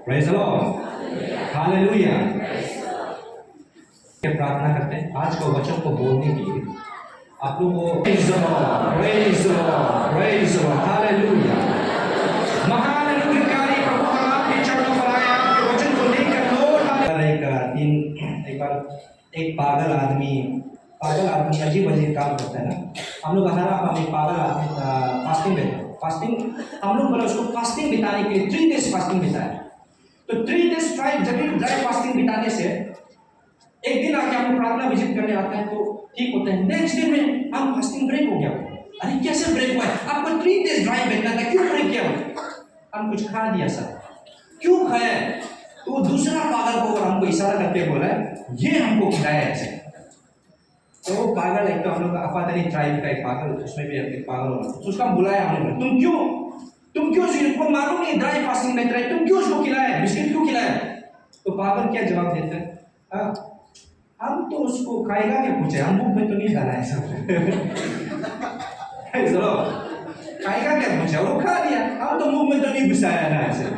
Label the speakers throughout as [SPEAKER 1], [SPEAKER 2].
[SPEAKER 1] Praise the Lord, hallelujah. प्रार्थना करते हैं आज का वचन को बोलने के लिए आप लोगों को praise the Lord, praise the Lord, praise the Lord, hallelujah. महान अनुग्रहकारी प्रभु हम आपके चरणों पर आए, आपके वचन को लेकर लौट एक बार एक पागल आदमी अजीब काम करता है ना। हम लोग हर आप एक पागल आदमी फास्टिंग हम लोग बोला उसको फास्टिंग बिताने के लिए 3 days फास्टिंग बिताया। तो 3 days ड्राई फास्टिंग बिताने से एक दिन आके हम लोग प्रार्थना विजिट करने आते हैं तो ठीक होते हैं। नेक्स्ट डे में हम फास्टिंग ब्रेक हो गया। अरे कैसे ब्रेक हुआ है? आपको 3 days ड्राई बैठना था, क्यों ब्रेक किया? हम कुछ खा दिया सर। क्यों खाया? तो दूसरा पागल को हमको इशारा करके बोला ये हमको खिलाया ऐसे। तो वो पागल एक तो हम लोग अपातनी ट्राइब का एक पागल, उसमें भी एक पागल होगा, तो उसका बुलाया हमने, तुम क्यों उसको मालूम नहीं ड्राई फास्टिंग बैठ रहा है, तुम क्यों उसको खिलाया, बिस्किट क्यों खिलाया? तो पागल क्या जवाब देते हैं, हम तो उसको खाएगा क्या पूछे, हम मुंह में तो नहीं डाला है सब चलो खाएगा क्या पूछा, वो खा लिया, हम तो मुंह में तो नहीं घुसाया ना ऐसे।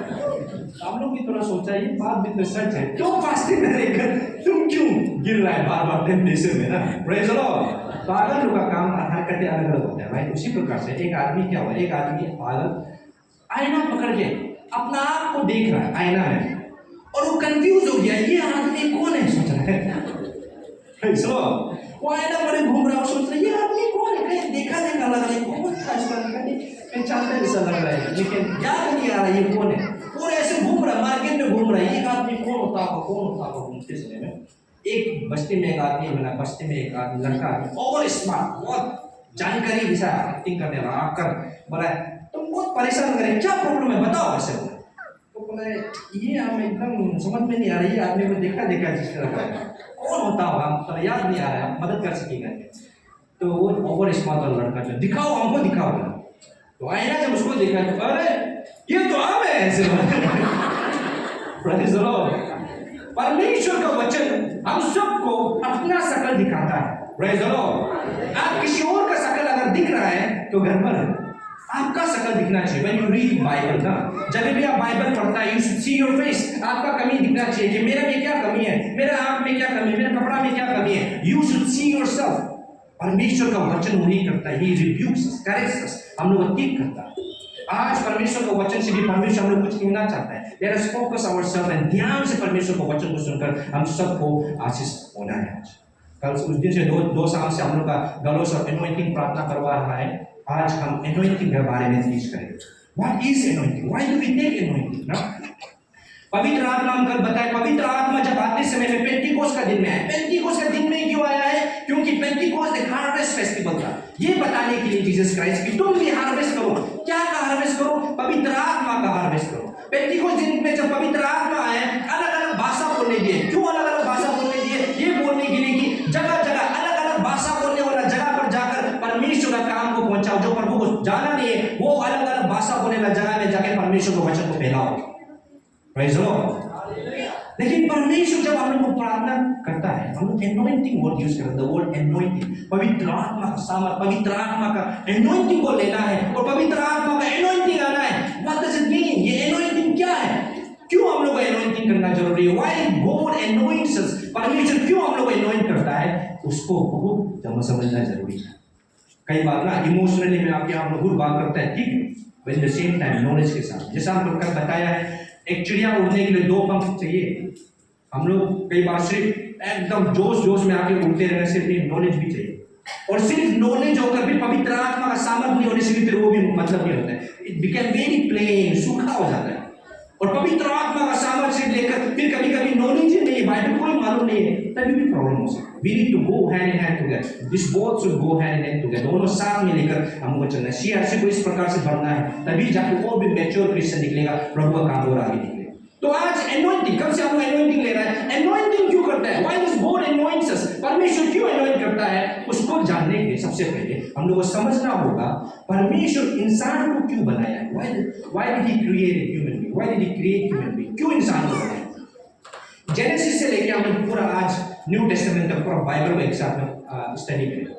[SPEAKER 1] हम लोग भी थोड़ा सोचा ये बात भी तो सच है, क्यों फास्टिंग करेगा, तुम क्यों गिर रहा है बार बार टेम्पटेशन में ना। Praise the Lord. पागल लोगों का काम हरकतें अलग अलग होते हैं भाई। उसी प्रकार से एक आदमी क्या हुआ, एक आदमी पागल आईना पकड़ के अपना आप को देख रहा है आईना में और वो कंफ्यूज हो गया ये आदमी कौन है सोच रहा है। Praise the lord. वो आईना पर घूम रहा है, सोच रहा है ये आदमी कौन है, कहीं देखा लग रहा है कौन था इसका, पहचानता जैसा लग रहा है लेकिन याद नहीं आ रहा ये कौन है। और ऐसे घूम रहा है, मार्केट में घूम रहा है, एक आदमी कौन होता होगा घूमते समय में एक बस्ती में एक आदमी मिला, बस्ती में एक आदमी लड़का और स्मार्ट, बहुत जानकारी जैसा एक्टिंग करने वाला आकर बोला तुम बहुत परेशान लग रहे हैं, क्या प्रॉब्लम है बताओ वैसे। तो बोला ये हमें एकदम समझ में नहीं आ रही है, आदमी को देखा जिस तरह का कौन होता होगा तो याद नहीं आ रहा है, मदद कर सकेगा। तो वो ओवर स्मार्ट वाला लड़का जो दिखाओ हमको दिखाओ, तो आईना जब उसको देखा तो अरे ये तो आम है ऐसे। Praise the Lord. परमेश्वर का वचन हम सबको अपना शकल दिखाता है। Praise the Lord. आप किसी और का शकल अगर दिख रहा है तो गड़बड़ है, आपका शकल दिखना चाहिए। व्हेन यू रीड बाइबल ना, जब भी आप बाइबल पढ़ता है you should see your face, आपका कमी दिखना चाहिए कि मेरा में क्या कमी है, मेरा आंख में क्या कमी है, मेरा कपड़ा में क्या कमी है। You should see yourself. परमेश्वर का वचन वही करता है, ही रिब्यूक्स अस, करेक्ट्स अस, हम लोग ठीक करता है। आज परमेश्वर का वचन से भी परमेश्वर हम लोग कुछ कहना चाहता है। Let us focus ourselves and ध्यान से परमेश्वर का वचन को सुनकर हम सबको आशीष होना है। आज कल उस दिन से दो साल से हम लोग का गलोस और एनोइंटिंग प्रार्थना करवा रहा है। आज हम एनोइंटिंग के बारे में टीच करेंगे। What is anointing, why do we take anointing ना। पवित्र आत्मा हम कल बताए, पवित्र आत्मा जब आते समय में पेंटिकोस्ट का दिन में आया। पेंटिकोस्ट का दिन में क्यों आया है? क्योंकि पेंटिकोस्ट एक हार्वेस्ट फेस्टिवल था। ये बताने के लिए जीसस क्राइस्ट की तुम भी हार्वेस्ट करो। क्या का हार्वेस्ट करो? पवित्र आत्मा का हार्वेस्ट करो। पेंटिकोस्ट दिन में जब पवित्र आत्मा आए, अलग अलग भाषा बोलने दिए। क्यों अलग अलग भाषा बोलने दिए? ये बोलने के लिए कि जगह जगह अलग अलग भाषा बोलने वाला जगह पर जाकर परमेश्वर का काम को पहुंचाओ। जो प्रभु को जाना नहीं है वो अलग अलग भाषा बोलने वाला जगह में जाकर परमेश्वर के वचन को फैलाओ। Praise the Lord. लेकिन परमेश्वर जब हम लोग को प्रार्थना करता है, हम लोग एनोइंटिंग वर्ड यूज करते हैं। द वर्ड एनोइंटिंग, पवित्र आत्मा का सामर्थ, पवित्र आत्मा का एनोइंटिंग को लेना है और पवित्र आत्मा का एनोइंटिंग आना है। What does it mean? ये एनोइंटिंग क्या है? क्यों हम लोग को एनोइंटिंग करना जरूरी है? व्हाई गॉड एनोइंट्स अस? परमेश्वर क्यों हम लोग को एनोइंट करता है, उसको बहुत समझना जरूरी है। कई बार ना इमोशनली में आपके आप लोग बात करते हैं, ठीक है, but at the same time knowledge के साथ। जैसा हम लोग का बताया है, एक चिड़िया उड़ने के लिए 2 पंख चाहिए। हम लोग कई बार सिर्फ एकदम जोश में आके उड़ते रहने से भी नॉलेज भी चाहिए, और सिर्फ नॉलेज होकर भी पवित्र आत्मा का सामर्थ नहीं होने से भी फिर वो भी मतलब नहीं होता है। इट बिकम वेरी प्लेन, सूखा हो जाता है। और पवित्र आत्मा का सामर्थ से लेकर फिर कभी कभी नॉलेज ही नहीं, बाइबल कोई मालूम नहीं है, तभी भी प्रॉब्लम हो सकती है। We need to go hand in hand together. This both should go hand in hand together. दोनों साथ में लेकर हमको चलना है। सीआरसी को इस प्रकार से बढ़ना है, तभी जाके और भी मैच्योर क्रिश्चियन निकलेगा, प्रभु का काम और आगे निकलेगा। तो आज एनोइंटिंग, कब से हम एनोइंटिंग ले रहे हैं? एनोइंटिंग क्यों करता है? व्हाई डज गॉड एनोइंट्स अस? परमेश्वर क्यों एनोइंट करता है? उसको जानने के लिए सबसे पहले हम लोग को समझना होगा परमेश्वर इंसान को क्यों बनाया है। Why did he create human being? Why did he create human being? क्यों इंसान को बनाया? जेनेसिस से लेकर हम लोग पूरा आज न्यू टेस्टामेंट तक पूरा बाइबल को एक साथ में स्टडी करें।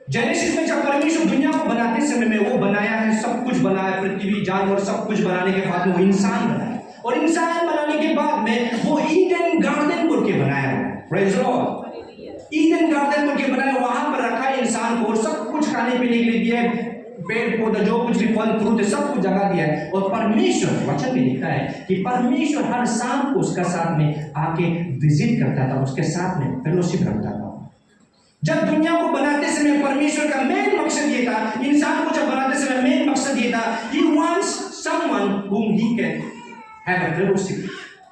[SPEAKER 1] जेनेसिस में जब परमेश्वर दुनिया को बनाते समय में वो बनाया है, सब कुछ बनाया, पृथ्वी जानवर सब कुछ बनाने के बाद वो इंसान बनाया। और इंसान बनाने के बाद में वो ईडन गार्डन बोल के बनाया है। Praise the Lord. Eden garden बोल के बनाया, वहां पर रखा है इंसान को और सब कुछ खाने पीने के लिए दिया है, पेड़ पौधा जो कुछ भी फल फ्रूट है सब कुछ जगह दिया है। और परमेश्वर वचन में लिखा है कि परमेश्वर हर शाम को उसका साथ में आके विजिट करता था, उसके साथ में फेलोशिप रखता था। जब दुनिया को बनाते समय परमेश्वर का मेन मकसद ये था, इंसान को जब बनाते समय मेन मकसद ये था, he wants someone whom he can have a fellowship,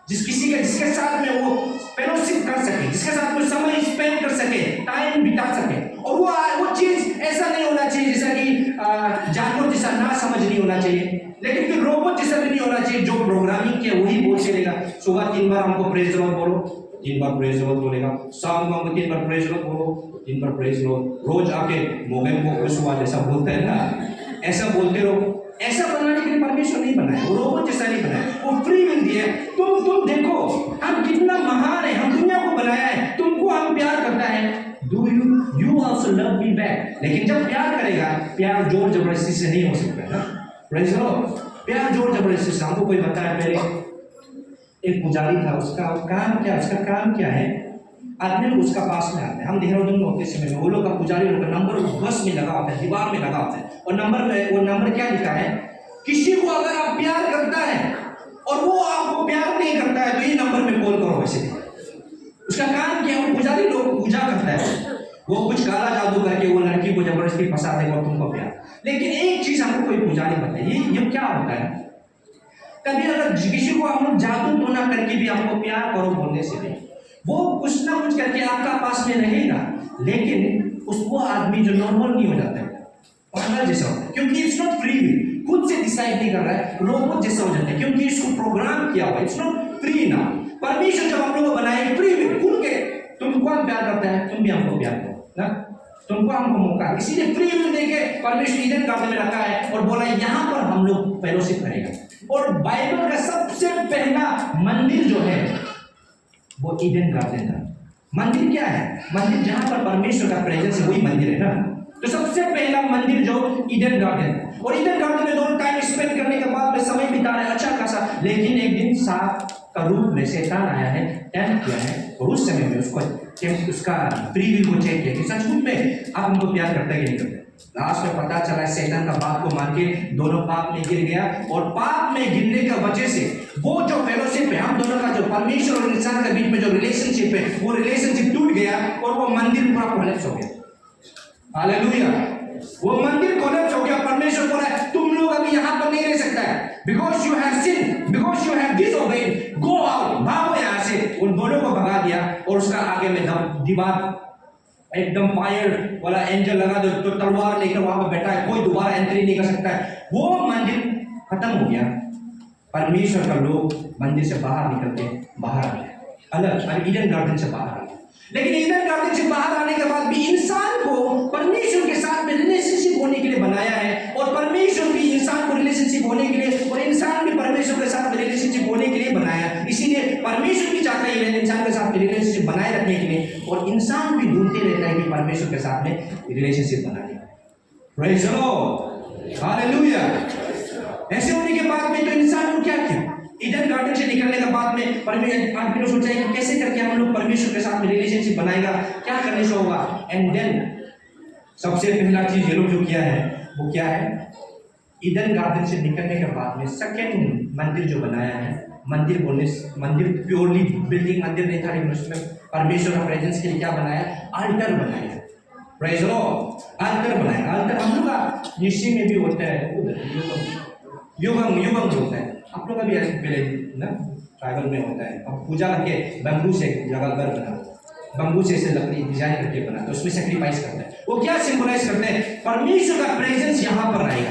[SPEAKER 1] जिसके साथ में वो फेलोशिप कर सके, जिसके साथ में समय स्पेंड कर सके, टाइम बिता सके। और वो चीज ऐसा नहीं होना चाहिए जैसा कि जानवर जैसा ना समझ नहीं होना चाहिए, लेकिन फिर रोबोट जैसा भी नहीं होना चाहिए जो प्रोग्रामिंग के वही बोल चलेगा। सुबह 3 बार हमको प्रेज द लॉर्ड बोलो, 3 बार प्रेज द लॉर्ड बोलेगा, शाम को हमको 3 बार प्रेज द लॉर्ड बोलो, 3 बार प्रेज द लॉर्ड, रोज आके मोबाइल को खुश हुआ जैसा बोलते हैं ना, ऐसा बोलते रहो। ऐसा बनाने के लिए परमेश्वर नहीं बनाया, वो रोबोट जैसा नहीं बनाया, वो फ्री विल दिया है। तुम देखो हम कितना महान है, हम दुनिया को बनाया है, तुमको हम प्यार करता है। Do you also love me back? लेकिन जब प्यार करेगा, प्यार जोर जबरदस्ती से नहीं हो सकता ना। Praise the Lord. प्यार जोर जबरदस्ती से, हमको कोई बताया पहले एक पुजारी था, उसका काम क्या है, आदमी लोग उसका पास में आते हैं, हम देहरादून में होते समय में वो लोग का पुजारी लोग का नंबर बस में लगा होता है, दीवार में लगा होता है, और वो नंबर क्या लिखा है, किसी को अगर आप प्यार करता है और वो आपको प्यार नहीं करता है तो ये नंबर में कॉल करो। वैसे उसका काम क्या है, वो पुजारी लोग पूजा करता है, वो कुछ काला जादू करके वो लड़की को जबरदस्ती फंसा देगा तुमको प्यार। लेकिन एक चीज हमको कोई पुजारी बताइए, ये क्या होता है, कभी अगर किसी को हम लोग जादू टोना करके भी हमको प्यार करो बोलने से भी वो कुछ ना कुछ करके आपका पास में रहेगा, लेकिन वो आदमी जो नॉर्मल नहीं हो जाता है, पागल जैसा होता है, क्योंकि इट्स नॉट फ्री विल, खुद से डिसाइड नहीं कर रहा है, रोबोट जैसा हो जाता है, क्योंकि इसको प्रोग्राम किया हुआ है। इट्स नॉट फ्री ना। परमेश्वर जब हम लोग को बनाए फ्री विल, खुल के तुमको हम प्यार करता है, तुम भी हमको प्यार करो ना, तुमको हमको मौका, इसीलिए फ्री विल देके परमेश्वर ईडन गार्डन में रखा है और बोला यहाँ पर हम लोग फेलोशिप करेगा। और बाइबल का सबसे पहला मंदिर जो है वो ईडन गार्डन था। मंदिर क्या है, मंदिर जहां पर परमेश्वर का प्रेजेंस है वही मंदिर है ना। तो सबसे पहला मंदिर जो ईडन गार्डन, और ईडन गार्डन में दोनों टाइम स्पेंड करने के बाद में समय बिता रहे अच्छा खासा, लेकिन एक दिन सांप का रूप में शैतान आया है, टेम्प्ट किया है, और उस समय में उसका फ्री विल को चेक किया कि सचमुच में आप उनको प्यार करते कि नहीं करते। लास्ट में पता चला शैतान का बात को मान के दोनों पाप में गिर गया, और पाप में गिरने की वजह से वो जो फेलोशिप है हम दोनों का, जो परमेश्वर और इंसान के बीच में जो रिलेशनशिप है, वो रिलेशनशिप टूट गया और वो मंदिर पूरा कोलैप्स हो गया। हालेलुया। वो मंदिर कोलैप्स हो गया। परमेश्वर बोला है तुम लोग अभी यहाँ पर नहीं रह सकता है, because you have sin, because you have disobeyed, go out, भागो यहाँ से। उन दोनों को भगा दिया और उसका आगे में दीवार एकदम फायर वाला एंजल लगा दो, तो तलवार लेकर वहां पर बैठा है, कोई दोबारा एंट्री नहीं कर सकता है। वो मंदिर खत्म हो गया। परमेश्वर का लोग मंदिर से बाहर निकल के बाहर आ गए, अलग ईडन गार्डन से बाहर आ गए। लेकिन ईडन गार्डन से बाहर आने के बाद भी इंसान को परमेश्वर के साथ में रिलेशनशिप होने के लिए बनाया है, और परमेश्वर भी इंसान को रिलेशनशिप होने के लिए, और इंसान भी परमेश्वर के साथ में रिलेशनशिप होने के लिए बनाया है। इसीलिए परमेश्वर भी चाहता है इंसान के साथ में रिलेशनशिप बनाए रखने के लिए, और इंसान भी ढूंढते रहता है कि परमेश्वर के साथ में रिलेशनशिप बनाने का। Praise the Lord, hallelujah. ऐसे होने के बाद में तो इंसान को क्या किया, ईडन गार्डन से निकलने के बाद में परमेश्वर आदमी ने सोचा कि कैसे करके हम लोग परमेश्वर के साथ में रिलेशनशिप बनाएगा, क्या करने से होगा। एंड देन सबसे पहला चीज ये लोग जो किया है वो क्या है, ईडन गार्डन से निकलने के बाद में सेकंड मंदिर जो बनाया है, मंदिर प्योरली बिल्डिंग मंदिर नहीं था, लेकिन उसमें परमेश्वर का प्रेजेंस के लिए क्या बनाया, अल्टर बनाया। प्रेज़ द लॉर्ड, अल्टर बनाया। अल्टर हम लोग का यीशु में भी होता है, युगम होता है, आप लोग का भी पहले ना ट्राइबल में होता है। अब पूजा करके बम्बू से जगह घर बना, बम्बू से लकड़ी डिजाइन करके बना, तो उसमें सेक्रीफाइस करते हैं। वो क्या सिंबलाइज करते हैं, परमेश्वर का प्रेजेंस यहाँ पर रहेगा।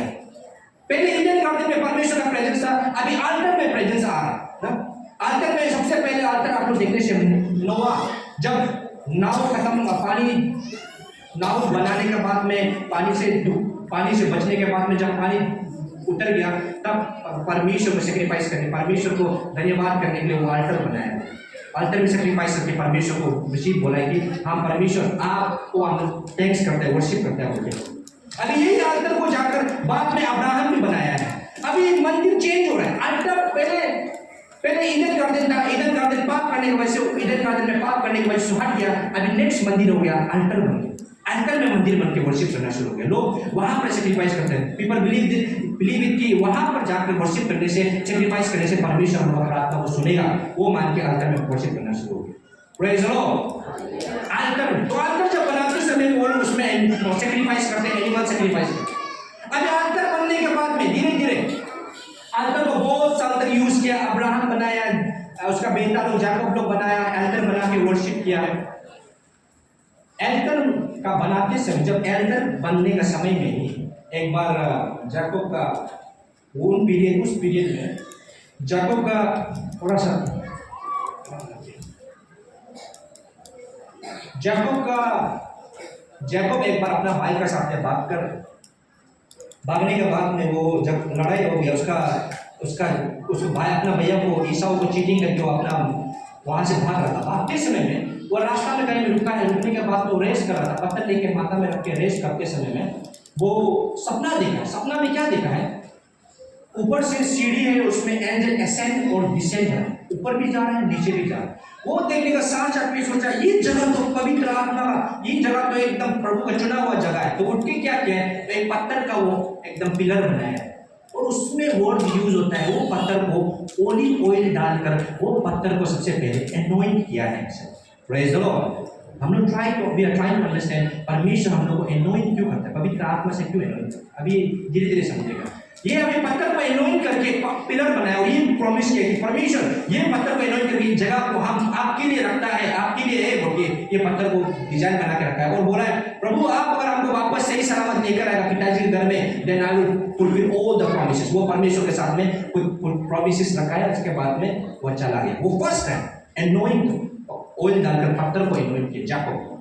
[SPEAKER 1] पहले ईडन गार्डन में परमेश्वर का प्रेजेंस था, अभी अल्टर में प्रेजेंस आ रहा है। अल्टर में सबसे पहले अल्टर आप लोग देखने से नोआ जब नाव खत्म, नाव बनाने के बाद में पानी से बचने के बाद में जब पानी उतर गया, तब परमेश्वर को सेक्रीफाइस करने, परमेश्वर को धन्यवाद करने के लिए वो अल्टर बनाया। अल्टर में सेक्रीफाइस करके परमेश्वर को रिसीव बोला है कि हाँ परमेश्वर आपको हम थैंक्स करते हैं, वर्शिप करते हैं बोले। अभी यही अल्टर को जाकर बाद में अब्राहम ने बनाया है। अभी मंदिर चेंज हो रहा है। अल्टर पहले ईडन गार्डन था, ईडन गार्डन पाप करने की वजह से, ईडन गार्डन में पाप करने की वजह से हट गया। अभी नेक्स्ट मंदिर हो गया अल्टर बन गया, अल्टर में मंदिर बन के वर्शिप करना शुरू हो गया। लोग वहां पर सेक्रीफाइस करते हैं। पीपल बिलीव इट कि वहां पर जाकर वर्शिप करने से, सेक्रीफाइस करने से परमेश्वर हमारी प्रार्थना को सुनेगा। वो मान के अल्टर में वर्शिप करना शुरू हो गया। Praise the Lord. अल्टर, तो अल्टर जब बनाते समय वो लोग उसमें सेक्रीफाइस करते हैं, एनिमल सेक्रीफाइस करते हैं। अभी अल्टर बनने के बाद में धीरे धीरे अल्टर को बहुत साल तक यूज किया। अब्राहम बनाया, उसका बेटा लोग जाकब लोग बनाया, अल्टर बना के वर्शिप किया है। एल्टर का बनाते समय, जब एल्टर बनने का समय में ही एक बार जाकब का उन पीरियड, उस पीरियड में जाकब का थोड़ा सा जाकब एक बार अपना भाई का साथ भागने के बाद में वो जब लड़ाई हो गया, उसका भाई अपना भैया को, ईसाऊ को चीटिंग करके वो अपना वहां से भाग रहा था। भागते समय में वो रास्ता में कहीं रुका है, रुकने के बाद वो रेस कर रहा था, पत्थर लेके माथा में रख के रेस करते समय में वो सपना देखा। सपना में क्या देखा है? ऊपर से सीढ़ी है, उसमें एंजल असेंड और डिसेंड है, ऊपर भी जा रहा है, नीचे भी जा रहा है। वो देखने का साथ आदमी सोचा ये जगह तो पवित्र आत्मा, ये जगह तो एकदम प्रभु का चुना हुआ जगह है। तो उठ के क्या किया है, तो एक पत्थर का वो एकदम पिलर बनाया है और उसमें वर्ड यूज होता है, वो पत्थर को ओलिव ऑयल डालकर वो पत्थर को सबसे पहले एनोइंट किया है। Praise the lord. हम लोग we are trying to understand परमेश्वर हम लोग को एनोइंट क्यों करता है, पवित्र आत्मा से क्यों एनोइंट करता है। अभी धीरे धीरे समझेगा। ये अभी पत्थर को एनोइंट करके पिलर बनाया और ये प्रॉमिस किया कि परमेश्वर ये पत्थर को एनोइंट करके जगह को हम आपके लिए रखता है, आपके लिए है बोल के ये पत्थर को डिजाइन बना के रखा है। और बोला है प्रभु आप अगर हमको वापस सही सलामत लेकर आएगा पिताजी के घर में, then I will fulfil all the promises. वो परमेश्वर के साथ में कुछ प्रॉमिसेस रखा है, उसके बाद में वो चला गया। वो फर्स्ट है एनोइंट, ऑयल डालकर पत्थर को एनोइंट किया जाकब।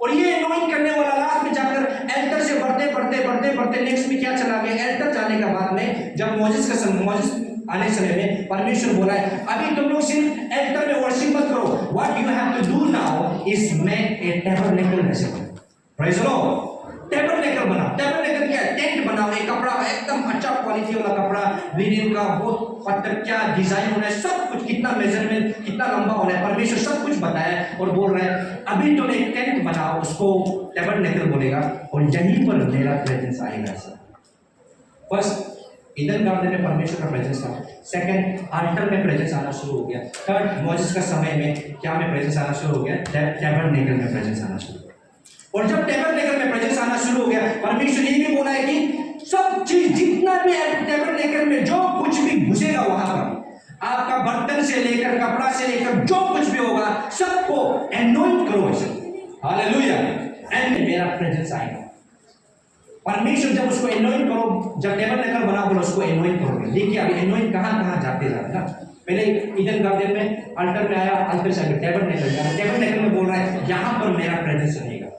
[SPEAKER 1] और ये एनोइंट करने वाला लास्ट में जाकर एल्टर से बढ़ते नेक्स्ट में क्या चला गया, एल्टर जाने के बाद में जब मोसेस आने समय में परमेश्वर बोला है अभी तुम लोग सिर्फ एल्टर में वर्शिप मत करो, what you have to do now is make a tabernacle vessel. Praise the lord. Tabernacle बनाओ। टैबरनेकल क्या है? टेंट बनाओ। एक कपड़ा एकदम अच्छा क्वालिटी वाला कपड़ा, लिनन का, बहुत पत्थर क्या डिजाइन होना है, सब कुछ, कितना मेजरमेंट, कितना लंबा होना है, परमेश्वर सब कुछ बताया है। और बोल रहा है अभी तुम एक टेंट बनाओ, उसको टैबरनेकल बोलेगा और यहीं पर मेरा प्रेजेंस आएगा। फर्स्ट ईडन गार्डन में परमेश्वर का प्रेजेंस था, सेकंड अल्टर में प्रेजेंस आना शुरू हो गया, थर्ड मोसेस का समय में क्या में प्रेजेंस आना शुरू हो गया, टैबरनेकल में प्रेजेंस आना शुरू हो गया। और जब टैबरनेकल में प्रेजेंस आना शुरू हो गया, परमेश्वर ये भी बोला है कि सब चीज जितना भी टैबरनेकल में जो कुछ भी घुसेगा वहां पर, आपका बर्तन से लेकर कपड़ा से लेकर जो कुछ भी होगा सबको एनोइंट करो। हालेलुया। एंड मेरा प्रेजेंस आएगा। परमेश्वर जब उसको एनोइंट करो, जब टैबरनेकल बना बोलो उसको एनोइंट करोगे। देखिए अभी एनोइंट कहां जाते ना, पहले ईडन गार्डन में अल्टर में आया, अल्टर से टैबरनेकल में बोल रहा है यहां पर मेरा प्रेजेंस रहेगा।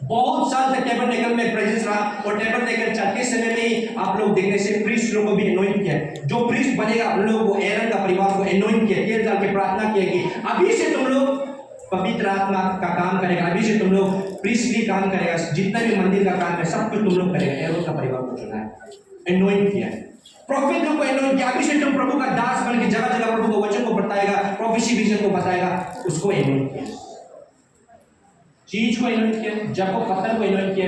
[SPEAKER 1] बहुत साल तक टैबरनेकल में प्रेजेंस रहा और टैबरनेकल चलते समय में ही आप लोग देखने से प्रीस्ट लोगों को भी एनोइंट किया। जो प्रीस्ट बनेगा उन लोगों को, एरन का परिवार को एनोइंट किया, तेल डाल के प्रार्थना किया कि अभी से तुम लोग पवित्र आत्मा का काम करेगा, अभी से तुम लोग प्रीस्टली काम करेगा, जितना भी मंदिर का काम है सब कुछ तुम लोग करेगा। एरन का परिवार को चुना है, एनोइंट किया है। प्रॉफिट लोग को एनोइंट किया, अभी से तुम प्रभु का दास बन के जगह जगह प्रभु को वचन को बताएगा, प्रोफेसी विजन को बताएगा, उसको एनोइंट किया। चीज को एनोइंट किया, जाकब पत्थर को एनोइंट किया,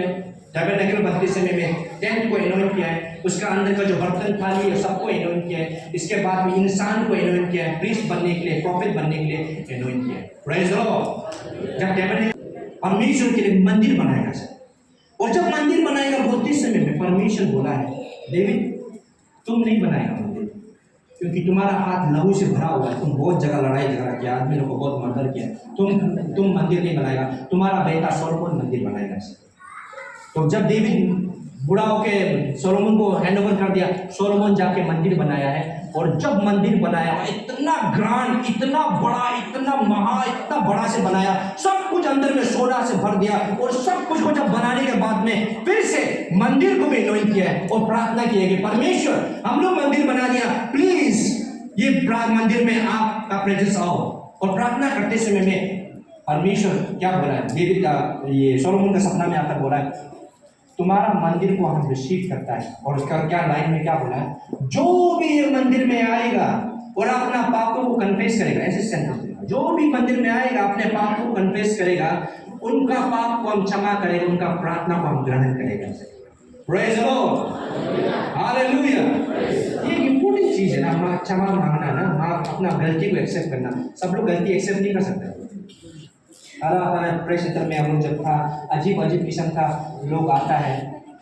[SPEAKER 1] टैबरनेकल बनते समय में टेंट को एनोइंट किया है, उसका अंदर का जो बर्तन थाली है सबको एनोइंट किया है। इसके बाद में इंसान को एनोइंट किया है, प्रीस्ट बनने के लिए, प्रॉफिट बनने के लिए एनोइंट किया है। Praise the Lord. जब टैबरनेकल परमेश्वर के लिए मंदिर बनाएगा सर, और जब मंदिर बनाएगा बोलते समय में परमेश्वर बोला है डेविड तुम नहीं बनाएगा मंदिर, क्योंकि तुम्हारा हाथ लहू से भरा हुआ है, तुम बहुत जगह लड़ाई झगड़ा किया, आदमी लोग को बहुत मर्डर किया, तुम मंदिर नहीं बनाएगा, तुम्हारा बेटा सोलोमन मंदिर बनाएगा। तो जब डेविड बूढ़ा होके सोलोमन को हैंडओवर कर दिया, सोलोमन जाके मंदिर बनाया है। और जब मंदिर बनाया इतना ग्रांड, इतना बड़ा, इतना इतना बड़ा से बनाया, सब कुछ अंदर में सोना से भर दिया। और सब कुछ को जब बनाने के बाद में फिर से मंदिर को भी एनोइंट किया है और प्रार्थना की है कि परमेश्वर हम लोग मंदिर बना दिया, प्लीज ये मंदिर में आपका प्रेजेंस आओ। और प्रार्थना करते समय में परमेश्वर क्या बोला है, डेविड का ये सोलोमन का सपना में आकर बोला है तुम्हारा मंदिर को हम रिसीव करता है। और उसका क्या लाइन में क्या बोला है, जो भी ये मंदिर में आएगा और अपना पाप कन्फेस करेगा, ऐसे सेंटेंस देगा, जो भी मंदिर में आएगा अपने पाप को कन्फेस करेगा, उनका पाप को हम क्षमा करेंगे, उनका प्रार्थना को हम ग्रहण करेंगे। Praise the Lord, hallelujah. ये इंपॉर्टेंट चीज है ना, क्षमा मांगना ना, अपना गलती को एक्सेप्ट करना। सब लोग गलती एक्सेप्ट नहीं कर सकते। प्रेस में हम लोग जब था, अजीब अजीब किस्म का लोग आता है।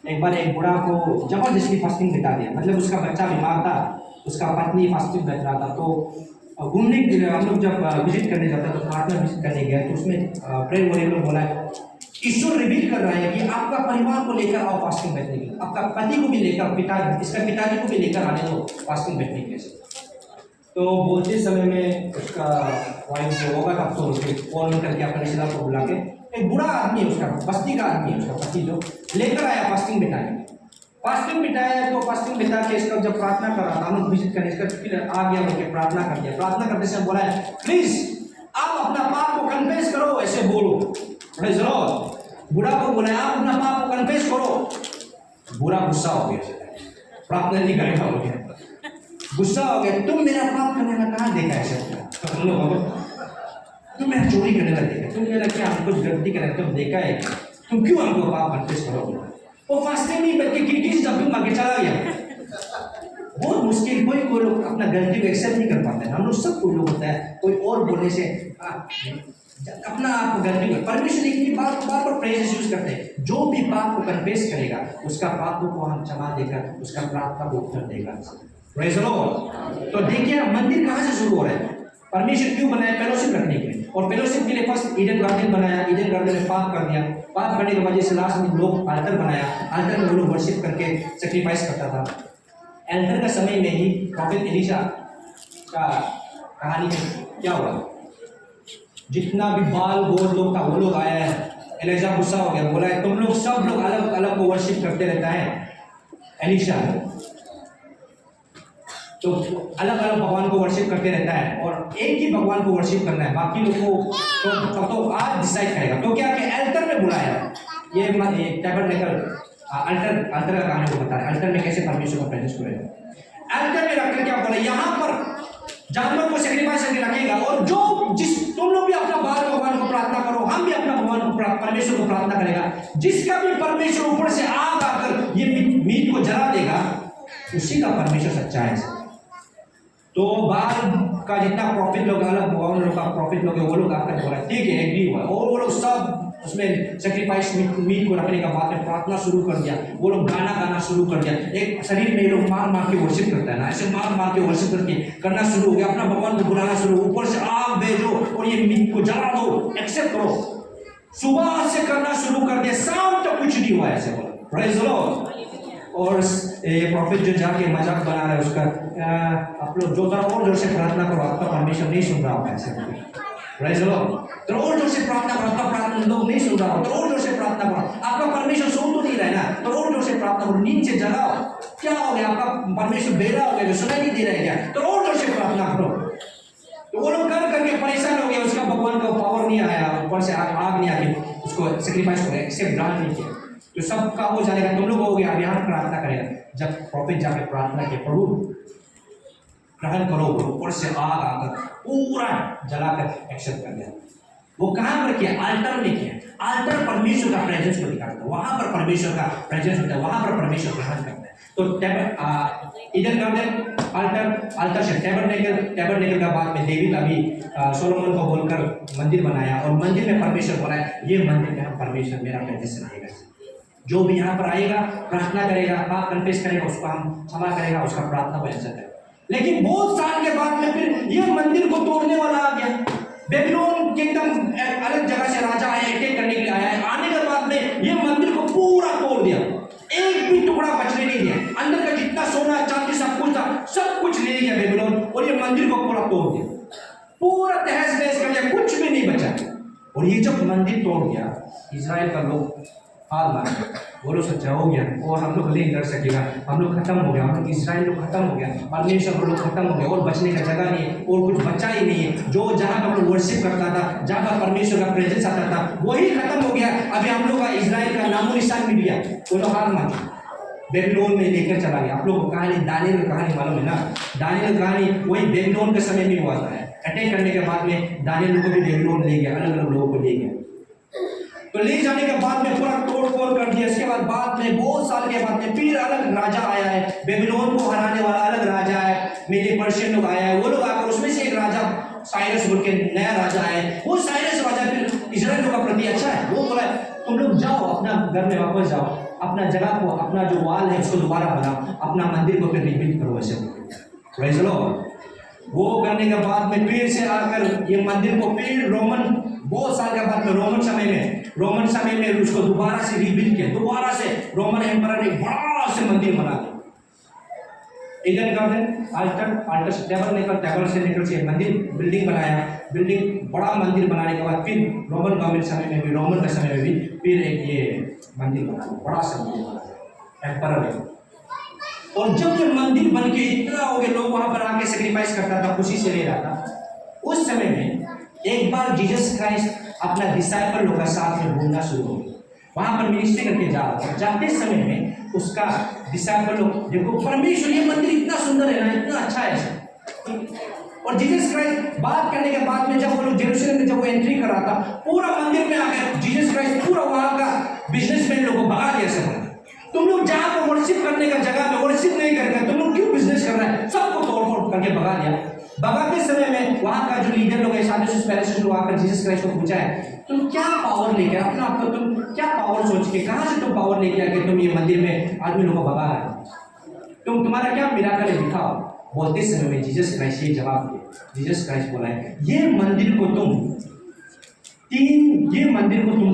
[SPEAKER 1] एक बार एक बूढ़ा को जबरदस्ती फास्टिंग बिता दिया, मतलब उसका बच्चा बीमार था, उसका पत्नी फास्टिंग बैठ रहा था, तो घूमने के लिए हम लोग जब विजिट करने जाता तो प्रार्थना विजिट करने गया, तो उसमें प्रेयर वॉरियर लोग बोला ईश्वर रिवील कर रहा है कि आपका परिवार को लेकर आओ फास्टिंग बैठने के लिए, आपका पति को भी लेकर, इसका पिताजी को भी लेकर आने दो फास्टिंग बैठने के लिए। तो बोलते समय में उसका वाइफ जो होगा तब तो उसके कॉल करके अपने रिश्तेदार को बुला के, एक बूढ़ा आदमी है, उसका बस्ती का आदमी है, उसका पति जो लेकर आया फास्टिंग बिठाने। फास्टिंग बिठाया तो फास्टिंग बिठा के इसका जब प्रार्थना कर रहा था, हम विजिट करने, इसका फिर आ गया बोल के प्रार्थना कर दिया। प्रार्थना करते समय बोला है प्लीज आप अपना पाप को कन्फेस करो, ऐसे बोलो। Praise the Lord. बूढ़ा को बोला आप अपना पाप को कन्फेस करो। बूढ़ा गुस्सा हो गया, प्रार्थना नहीं करेगा हो गया, गुस्सा हो गया। तुम मेरा पाप करने का कहाँ देखा ऐसे? तुम मेरा चोरी करने का देखा, तुम मेरा क्या हम कुछ गलती करे तुम देखा है, तुम क्यों हमको पाप कन्फेस करोगे? वो फास्टिंग नहीं बैठ के खिड़की से जब मांगे चला गया। बहुत मुश्किल, कोई लोग अपना गलती को एक्सेप्ट नहीं कर पाते। हम लोग सब कोई लोग होता है, कोई और बोलने से अपना आप गलती कर। परमेश्वर लेकिन बार बार प्रेजेंस यूज करते हैं, जो भी पाप को कन्फेस करेगा उसका पापों को हम क्षमा देकर उसका प्रार्थना को उत्तर देगा। Praise the Lord. तो देखिए मंदिर कहाँ से शुरू हो रहा है? परमेश्वर क्यों बनाया? फेलोशिप रखने के लिए, और फेलोशिप के लिए फर्स्ट ईडन गार्डन बनाया। ईडन गार्डन में पाप कर दिया, पाप करने की वजह से लास्ट में लोग अल्टर बनाया, अल्टर में लोग वर्शिप करके सेक्रीफाइस करता था। अल्टर का समय में ही प्रॉफेट एलीशा का कहानी में क्या हुआ, जितना भी बाल गोद लोग था वो लोग आया है। एलीशा गुस्सा हो गया, बोला है तुम लोग सब लोग अलग अलग को वर्शिप करते रहता है। एलीशा तो अलग अलग भगवान को वर्शिप करते रहता है और एक ही भगवान को वर्शिप करना है, बाकी लोगों को तो आज डिसाइड करेगा। तो क्या अल्टर में बुलाया, ये टैबरनेकल अल्टर का कहानी को बता रहा है। अल्टर में कैसे परमेश्वर का प्रेजेंस करेगा। अल्टर में रखकर क्या बोला, यहाँ पर जानवर को सेक्रीफाइस करके रखेगा, और जो जिस तुम लोग भी अपना बाल भगवान को प्रार्थना करो, हम भी अपना भगवान को परमेश्वर को प्रार्थना करेगा। जिसका भी परमेश्वर ऊपर से आग आकर ये मीट को जला देगा, उसी का परमेश्वर सच्चा है। तो बाल का जितना प्रॉफिट लोग अलग भगवान लोग का प्रॉफिट लोग है, वो लोग आकर बोला ठीक है एग्री हुआ, और वो लोग सब उसमें सेक्रीफाइस मीट को रखने का बाद में प्रार्थना शुरू कर दिया। वो लोग गाना गाना शुरू कर दिया। एक शरीर में ये लोग मार मार के वर्शिप करता है ना, ऐसे मार मार के वर्शिप करके करना शुरू हो गया, अपना भगवान को बुलाना शुरू, ऊपर से आग भेजो और ये मीट को जला दो, एक्सेप्ट करो। सुबह से करना शुरू कर दिया, शाम तक कुछ नहीं हुआ ऐसे बोला। Praise the Lord. और प्रॉफिट जो जाके मजाक बना रहा है उसका, आप लोग जो और जोर से प्रार्थना करो, आपका परमेश्वर नहीं सुन रहा होगा ऐसे। Praise the Lord. तो और जोर से प्रार्थना करो, आपका प्रार्थना लोग नहीं सुन रहा हो, तो और जोर से प्रार्थना करो, आपका परमेश्वर सुन तो नहीं रहा है ना, तो और जोर से प्रार्थना करो, नींद से जगाओ। क्या हो गया, आपका परमेश्वर बेरा हो गया, सुनाई नहीं दे रहा है क्या, तो और जोर से प्रार्थना करो। तो वो लोग कर करके परेशान हो गया, उसका भगवान का पावर नहीं आया, ऊपर से आग नहीं आके उसको सेक्रीफाइस करो, एक्सेप्ट ग्रांट नहीं किया। तो सबका हो जाएगा, तुम लोग हो गया, अब यहाँ प्रार्थना करेगा। जब प्रॉफिट जाके प्रार्थना के प्रभु ग्रहण करो, ऊपर से आग आकर पूरा जलाकर एक्सेप्ट कर दिया। वो कहाँ पर किया? अल्टर में किया। अल्टर परमेश्वर का प्रेजेंस को दिखाता है, वहां पर परमेश्वर का प्रेजेंस होता है, वहां पर परमेश्वर ग्रहण करता है। तो ईडन गार्डन अल्टर से टैबरनेकल का बाद में डेविड अभी सोलोमन को बोलकर मंदिर बनाया, और मंदिर में परमेश्वर बनाया, ये मंदिर में हम परमेश्वर मेरा प्रेजेंस रहेगा। जो भी यहाँ पर आएगा प्रार्थना करेगा, पाप कन्फेस करेगा, उसको हम क्षमा करेगा, उसका प्रार्थना को आंसर करेगा। लेकिन बहुत साल के बाद में फिर ये मंदिर को तोड़ने वाला आ गया। बेबीलोन किंगडम अलग जगह से राजा आया, अटैक करने के लिए आया है। आने के बाद में ये मंदिर को पूरा तोड़ दिया, एक भी टुकड़ा बचने नहीं दिया। अंदर का जितना सोना चांदी सब कुछ था, सब कुछ ले लिया बेबीलोन, और ये मंदिर को पूरा तोड़ दिया, पूरा तहस नहस कर दिया, कुछ भी नहीं बचा। और ये जब मंदिर तोड़ दिया, इजराइल का लोग हार मान गए, वो लोग सोचा हो गया और हम लोग नहीं लड़ सकेगा, हम लोग खत्म हो गया, हम लोग इजराइल लोग खत्म हो गया, परमेश्वर लोग खत्म हो गया, और बचने का जगह नहीं है, और कुछ बचा ही नहीं है। जो जहाँ पर लोग वर्शिप करता था, जहाँ पर परमेश्वर का प्रेजेंस आता था, वही खत्म हो गया। अभी हम लोग का इजराइल का नामो निशान मिल गया, वो लोग हार मान गए। बेबीलोन में लेकर चला गया। आप लोगों को कहानी, दानियल की कहानी मालूम है ना? दानियल की कहानी वही बेबीलोन के समय में हुआ था। अटैक करने के बाद में दानियल को भी बेबीलोन ले गया, अलग अलग लोगों को ले गया। तो ले जाने के बाद में पूरा तोड़ फोड़ कर दिया। इसके बाद में बहुत साल के बाद में फिर अलग राजा आया है, बेबीलोन को हराने वाला अलग राजा है। मेरे पर्शियन लोग आया है, वो लोग आकर उसमें से एक राजा साइरस बोल के नया राजा है। वो साइरस राजा फिर इजराइल लोगों का प्रति अच्छा है। वो बोला तुम लोग जाओ अपना घर में वापस जाओ, अपना जगह को, अपना जो वाल है उसको दोबारा बनाओ, अपना मंदिर को फिर रिबिल्ड करो। वैसे प्रेज़ द लॉर्ड। वो करने के बाद में फिर से आकर ये मंदिर को फिर रोमन, बहुत साल के बाद में रोमन समय में उसको दोबारा से रिबिल्ड किया। दोबारा से रोमन एम्परर ने बड़ा से मंदिर बना दिया। इधर गार्डन आज तक टेबल से लेकर से मंदिर बिल्डिंग बनाया। बिल्डिंग बड़ा मंदिर बनाने के बाद फिर रोमन गवर्नमेंट समय में भी, रोमन के समय में भी फिर एक ये मंदिर बना, बड़ा सा मंदिर बना एम्परर है। और जब ये मंदिर बन के इतना हो गया, लोग वहां पर आके सेक्रीफाइस करता था, खुशी से ले रहा था। उस समय में एक बार जीसस क्राइस्ट अपना डिसाइपल लोग का साथ में घूमना शुरू हो गया। वहां पर मिनिस्ट्री करके जा रहा था। जाते समय में उसका डिसाइपल लोग, देखो परमेश्वर ये मंदिर इतना सुंदर है ना, इतना अच्छा है। और जीसस क्राइस्ट बात करने के बाद में जब वो लोग जेरूशलेम में जब वो एंट्री कर रहा था, पूरा मंदिर में आकर जीसस क्राइस्ट पूरा वहां का बिजनेसमैन लोगों को भगा दिया। सब तुम लोग जहाँ पर वर्शिप करने का जगह में वर्शिप नहीं करके तुम लोग क्यों बिजनेस कर रहे हैं? सबको तोड़ फोड़ करके भगा दिया। भगाते समय में वहां का जो लीडर लोग है, सादुस पैलेस लोग आकर जीसस क्राइस्ट को पूछा है, तुम क्या पावर लेके अपना आपको, तुम क्या पावर सोच के, कहां से तुम पावर लेके आके तुम ये मंदिर में आदमी लोगों को भगा रहे हो? तुम्हारा क्या मिराकल है, दिखाओ। बोलते समय में जीसस क्राइस्ट ये जवाब दिया। जीसस क्राइस्ट बोला है, ये मंदिर को तुम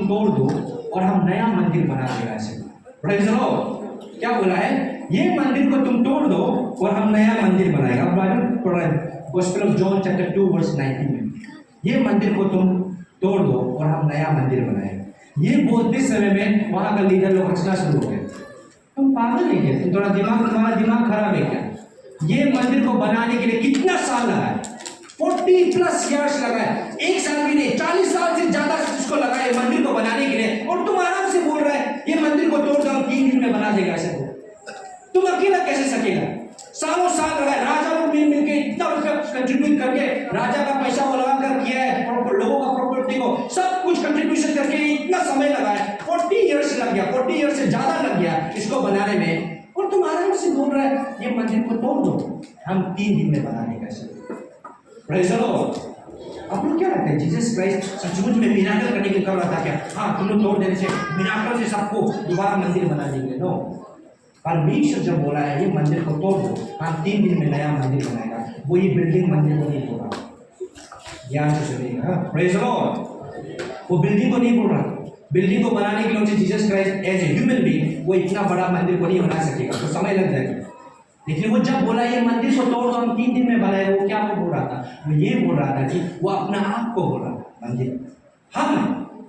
[SPEAKER 1] तोड़ दो और हम नया मंदिर बना देगा। ऐसे प्रेज़ द लॉर्ड। क्या बोला है? ये मंदिर को तुम तोड़ दो और हम नया मंदिर बनाएगा। बाइबल पढ़ रहे हैं, gospel of John chapter 2 verse 19 में, ये मंदिर को तुम तोड़ दो और हम नया मंदिर बनाएगा। ये बोलते समय में वहां का लीडर लोग हंसना शुरू हो गए। तुम पागल है क्या? तुम्हारा दिमाग खराब है क्या? ये मंदिर को बनाने के लिए कितना साल लगा है? 40+ ईयर्स लगा है। एक साल भी नहीं, 40 साल से ज्यादा इसको लगा है मंदिर को बनाने के लिए। और तुम आराम से बोल रहे हैं ये मंदिर को तोड़ दो, हम 3 दिन में बना देगा। ऐसे तुम अकेला कैसे सकेगा? सालों साल लगा है। राजा लोग मिल के इतना कंट्रीब्यूट करके, राजा का पैसा वो लगा कर किया है, लोगों का प्रॉपर्टी को सब कुछ कंट्रीब्यूशन करके इतना समय लगा है। 40 ईयर्स लग गया, 40 ईयर्स से ज्यादा लग गया इसको बनाने में। और तुम आराम से बोल रहे हैं ये मंदिर को तोड़ दो, हम 3 दिन में बना देगा। Praise the Lord. आप लोग क्या लगता है जीसस क्राइस्ट सचमुच में मिराकल करने के लिए कर रहा था क्या? हाँ, तुम लोग तोड़ देने से मिराकल से सबको दोबारा मंदिर बना देंगे? नो। परमेश्वर जब बोला है ये मंदिर को तोड़ दो, हम 3 दिन में नया मंदिर बनाएगा, वो ये बिल्डिंग मंदिर को नहीं बोल रहा। ध्यान से सुनिएगा। Praise the lord. वो बिल्डिंग को नहीं बोल रहा। बिल्डिंग को बनाने के लिए Jesus Christ as a human being वो इतना बड़ा मंदिर को नहीं बना सकेगा, तो समय लग जाएगा। लेकिन वो जब बोला ये मंदिर को तोड़ दो हम 3 दिन में बनाएगा, वो क्या बोल रहा था? वो ये बोल रहा था कि वो अपना आप को बोल रहा था मंदिर। हम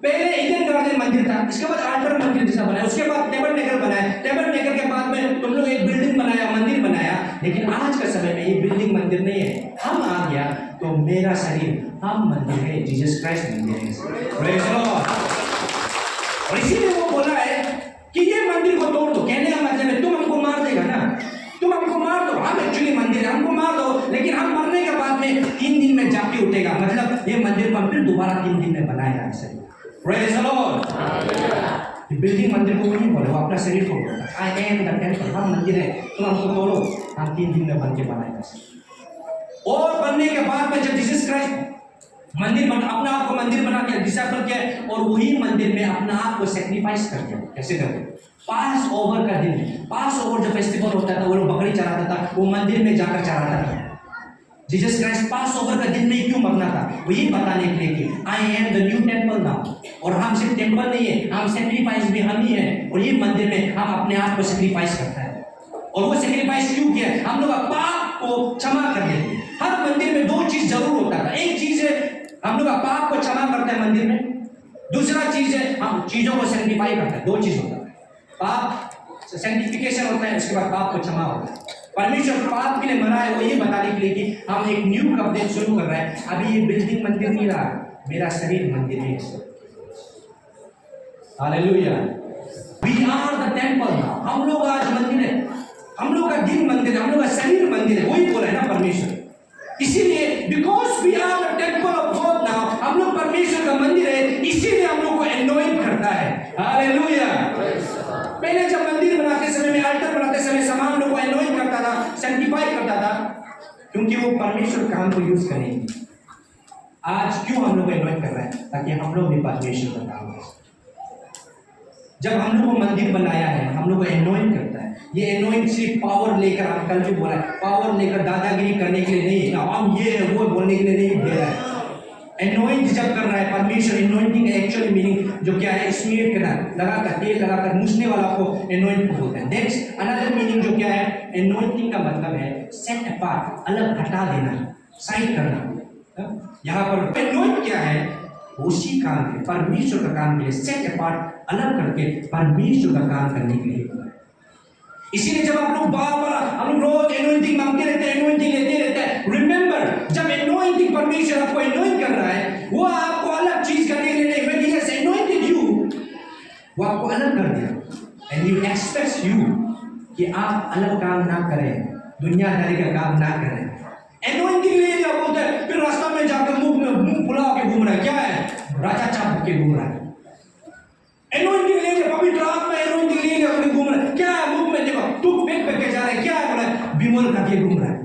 [SPEAKER 1] पहले ईडन गार्डन मंदिर था, इसके बाद आल्टर मंदिर जैसा बनाया, उसके बाद टेबरनेकल बनाया, टेबरनेकल के बाद में तुम लोग एक बिल्डिंग बनाया, मंदिर बनाया। लेकिन आज के समय में ये बिल्डिंग मंदिर नहीं है, हम आ गया तो मेरा शरीर हम मंदिर है, जीसस क्राइस्ट मंदिर है। Praise the Lord. और इसीलिए वो बोला है कि ये मंदिर को तोड़ दो। कहने का मतलब है तुम हमको मार देगा ना, तुम हमको मार दो, हम एक्चुअली मंदिर है, हमको मार दो, लेकिन हम मरने के बाद में 3 दिन में जाके उठेगा। मतलब ये मंदिर को हम फिर दोबारा 3 दिन में बनाएगा। ऐसे प्रेज़ द लॉर्ड। बिल्डिंग मंदिर को नहीं बोले, वो अपना शरीर को बोला, आई एम द टेम्पल, हम मंदिर है, तुम हमको तोड़ो, हम 3 दिन में बन के बनाएगा। और बनने के बाद में जब जीसस क्राइस्ट मंदिर बना, अपना आप को मंदिर बना के डिसाइपल किया, और वही मंदिर में अपना आप को सैक्रिफाइस कर दिया। कैसे करते? पास ओवर का दिन, पास ओवर जो फेस्टिवल होता था, वो लोग बकरी चराता था, वो मंदिर में जाकर चराता था। जीसस क्राइस्ट पास ओवर का दिन में क्यों मरना था? वो ये बताने के लिए कि I am the new temple now. और हम सिर्फ टेम्पल नहीं है, हम सैक्रिफाइस भी हम ही है। और ये मंदिर में हम अपने आप को सैक्रिफाइस करता है। और वो सैक्रिफाइस क्यों किया? हम लोग पाप को क्षमा कर देते। हर मंदिर में 2 चीज जरूर होता था। एक चीज है हम लोग पाप को क्षमा करते हैं मंदिर में, दूसरा चीज है हम चीजों को सैंक्टिफाई करते हैं। 2 चीज होता है, पाप सैंक्टिफिकेशन होता है, उसके बाद पाप को क्षमा होता है। परमेश्वर पाप के लिए मरा है, वो ये बताने के लिए कि हम एक न्यू कवरेज शुरू कर रहे हैं। अभी ये बिल्डिंग मंदिर नहीं रहा, मेरा शरीर मंदिर है। Hallelujah. We are the temple. हम लोग आज मंदिर है, हम लोग का दिल मंदिर है, हम लोग का शरीर मंदिर है, वही बोला है ना परमेश्वर। इसीलिए because we are the temple of God now, हम लोग परमेश्वर का मंदिर है, इसीलिए हम लोग को एनोइंट करता है। हालेलुया। पहले जब मंदिर बनाते समय में, अल्टर बनाते समय सामान लोग को एनोइंट करता था, सैंक्टिफाई करता था, क्योंकि वो परमेश्वर काम को यूज करेंगे। आज क्यों हम लोग एनोइंट कर रहे हैं? ताकि हम लोग भी परमेश्वर का काम करें। जब हम लोग को मंदिर बनाया है, हम लोग को एनोइंट करता है। ये एनोइंट सिर्फ पावर लेकर, हम कल भी बोला है, पावर लेकर दादागिरी करने के लिए नहीं, ना हम ये वो बोलने के लिए नहीं दे रहा है। एनोइंट जब कर रहा है परमेश्वर, एनोइंटिंग एक्चुअली मीनिंग जो क्या है, स्मीयर करना, लगाकर तेल लगाकर मूसने वाला को एनोइंट बोलते हैं। नेक्स्ट अनदर मीनिंग जो क्या है, एनोइंटिंग का मतलब है सेट अपार्ट, अलग हटा देना, साइड करना। यहाँ पर एनोइंट क्या है, उसी काम के, परमेश्वर का काम के लिए सेट अपार्ट, अलग करके परमेश्वर का काम करने के लिए। इसीलिए जब आप लोग हम लोग रोज एनोइंटिंग मांगते रहते हैं, एनोइंटिंग लेते रहते हैं, रिमेंबर जब एनोइंटिंग परमेश्वर आपको एनोइंट कर रहा है, वो आपको अलग चीज करने के लिए नहीं, when he has anointed you, वो आपको अलग कर दिया and he expects you कि आप अलग काम ना करें, दुनियादारी का काम ना करें। एनोइंटिंग ले लिया बोलते हैं, फिर रास्ता में जाकर मुंह फुला के घूम रहा है, क्या है, राजा चाप के घूम रहा है। एनोइंटिंग ले लिया, पवित्र आत्मा एनोइंटिंग ले लिया, अपने घूम रहा है, क्या है, मुंह में देखो टूथ पेक करके जा रहा है, क्या है, बोला बीमल करके घूम रहा है।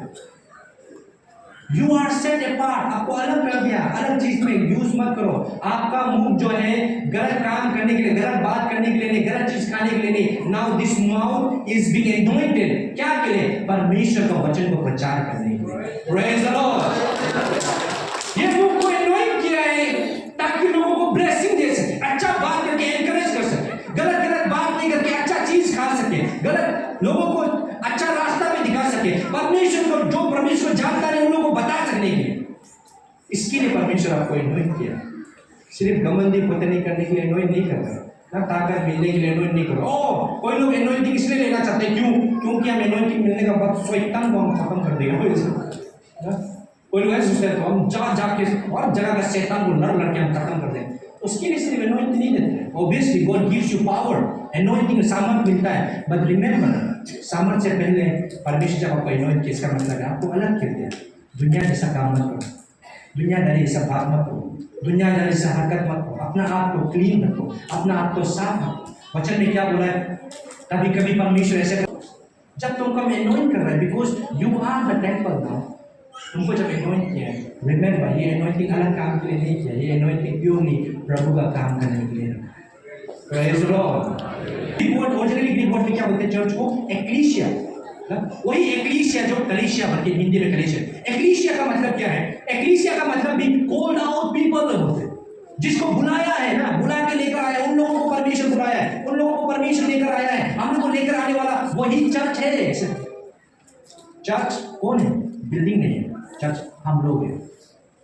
[SPEAKER 1] यू आर सेट अपार्ट, आपको अलग कर दिया, अलग चीज में यूज मत करो। आपका मुंह जो है गलत काम करने के लिए, गलत बात करने के लिए नहीं, गलत चीज खाने के लिए नहीं। Now this mouth is being anointed, क्या के लिए, परमेश्वर का वचन को प्रचार करने के लिए। Praise the Lord. ये मुंह को एनोइंट किया है ताकि लोगों को ब्लेसिंग दे सके, अच्छा बात करके एनकरेज कर सके, गलत गलत बात नहीं करके अच्छा चीज खा सके, गलत लोगों को अच्छा रास्ता में दिखा सके, परमेश्वर को जो परमेश्वर जानता है उन लोगों को बता सकने के लिए। इसके लिए परमेश्वर आपको एनोइंट किया। सिर्फ घमंडी पतनी करने के लिए एनोइंट नहीं करता, ना ताकत मिलने के लिए एनोइंट नहीं करो। कोई लोग एनोइंटिंग इसलिए लेना चाहते हैं, क्यों, क्योंकि हम एनोइंटिंग मिलने का बाद शैतान को हम खत्म कर देगा। कोई लोग ऐसे सोचते हैं, तो हम जाके और जगह का शैतान को लड़ लड़ के हम खत्म कर दें। उसके लिए सिर्फ एनोइंटिंग नहीं देते। Obviously God gives you power, anointing सामर्थ मिलता है, बट रिमेंबर सामर्थ से पहले परमेश्वर जब आपको एनोइंट किया, इसका मतलब है आपको अलग कर दिया। दुनिया जैसा काम मत करो, दुनियादारी जैसा बात मत करो, दुनियादारी जैसा हरकत मत करो, अपना आप को क्लीन रखो, अपना आप को साफ रखो। वचन में क्या बोला है, कभी कभी परमेश्वर ऐसे जब तुमको एनोइंट कर रहा है, because you are the temple now, तुमको जब एनोइंट किया है, रिमेंबर ये एनोइंटिंग अलग काम के लिए नहीं किया, ये एनोइंटिंग क्यों नहीं, प्रभु का काम करने के लिए। Praise the Lord. Greek word, originally Greek word में क्या बोलते हैं चर्च को, एक्लीसिया। वही एक्लीसिया जो कलीसिया बल्कि हिंदी में कलीसिया। एक्लीसिया का मतलब क्या है, एक्लीसिया का मतलब भी कॉल्ड आउट पीपल बोलते हैं, जिसको बुलाया है ना, बुला के लेकर आया, उन लोगों को परमेश्वर बुलाया है, उन लोगों को परमेश्वर लेकर आया है, हम लोग को लेकर आने वाला वही चर्च है। चर्च कौन है, बिल्डिंग नहीं है, चर्च हम लोग हैं।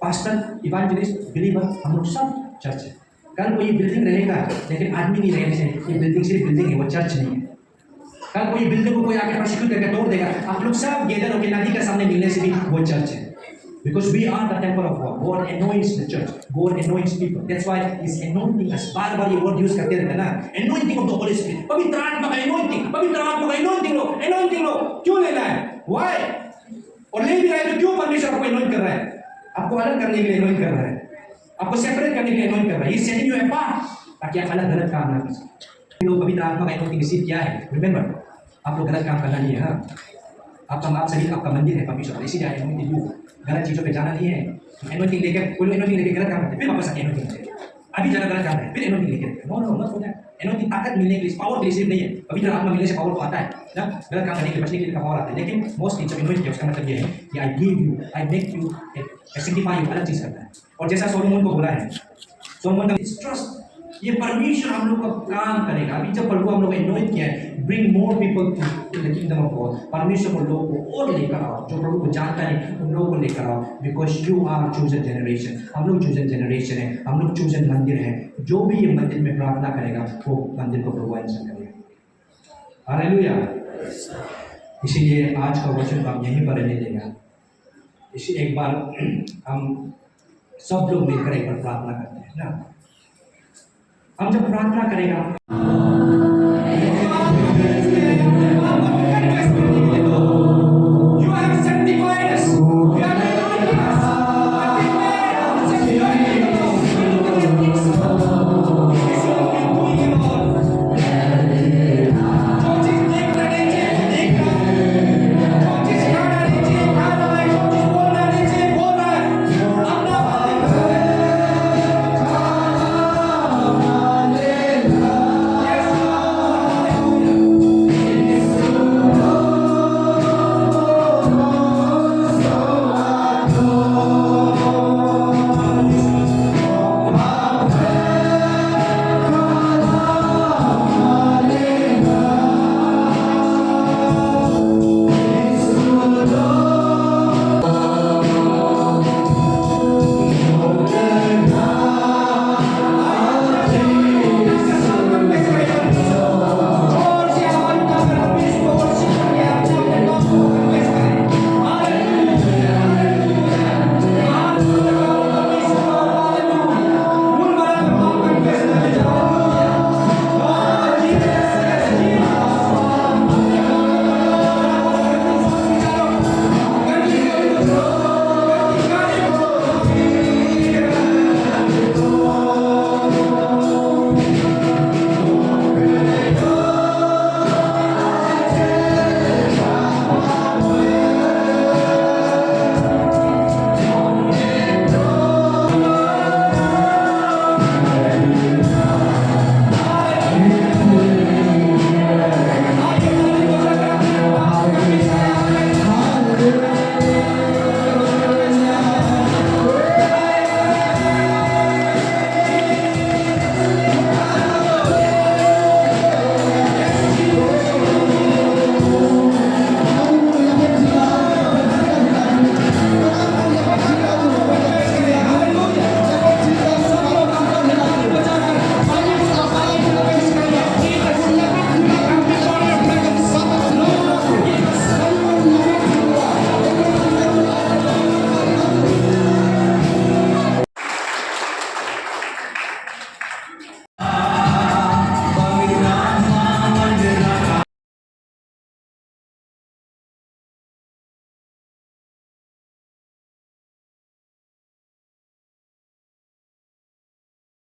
[SPEAKER 1] पास्टर, इवांजलिस्ट, बिलीवर, हम लोग सब चर्च है। कल कोई बिल्डिंग रहेगा लेकिन आदमी नहीं रहेंगे, ये बिल्डिंग सिर्फ बिल्डिंग है, वो चर्च नहीं है। कल कोई बिल्डिंग को कोई आके प्रोसिक्यूट करके तोड़ देगा, आप लोग सब गैदर होकर नदी के सामने मिलने से भी वो चर्च है। Because we are the temple of God. God anoints the church. God anoints people. That's why He's anointing us. बार बार ये word use करते रहते हैं ना, anointing of the Holy Spirit. पवित्र आत्मा का anointing, पवित्र आत्मा का anointing लो, anointing लो। क्यों लेना है? Why? और ले भी रहा है तो क्यों परमेश्वर आपको anoint कर रहा है? आपको अलग करने के लिए anoint कर रहा है, आपको सेपरेट करने के लिए anoint कर रहा है। He is setting you apart ताकि आप अलग गलत काम ना कर सकें। लोग पवित्र आत्मा का anointing रिसीव किया है, remember आप लोग गलत काम करना नहीं है। हाँ, आपका शरीर आपका मंदिर है परमेश्वर, इसीलिए anointing you, गलत चीजों पे जाना नहीं है। एनोइंटिंग लेकर कोई एनोइंटिंग लेकर गलत काम करते हैं, फिर वापस आके एनोइंटिंग लेते हैं, अभी जगह गलत काम है फिर एनोइंटिंग लेकर, नो नो मत होता है। एनोइंटिंग ताकत मिलने के लिए, पावर के लिए सिर्फ नहीं है, पवित्र आत्मा मिलने से पावर तो आता है ना, गलत काम करने के लिए, बचने के लिए पावर आता है। लेकिन मोस्टली जब एनोइंट किया उसका मतलब ये है कि I give you, I make you, I signify you, अलग चीज करता है। और जैसा सोलोमन को बोला है, सोलोमन का ट्रस्ट, ये परमेश्वर हम लोग का काम करेगा। अभी जब प्रभु हम लोग एनोइंट किया है, bring more people to the kingdom of God, परमेश्वर को लोगों को और लेकर आओ, जो प्रभु को जानता है उन लोगों को लेकर आओ, because you are chosen generation. हम लोग चूजन जनरेशन है, हम लोग चूजन मंदिर है। जो भी ये मंदिर में प्रार्थना करेगा वो मंदिर को प्रभु आंसर करेगा। हालेलुया। इसीलिए आज का वचन को हम यहीं पर रहने देगा। इसी एक बार हम सब लोग मिलकर एक बार प्रार्थना करते हैं ना। हम जब प्रार्थना करेगा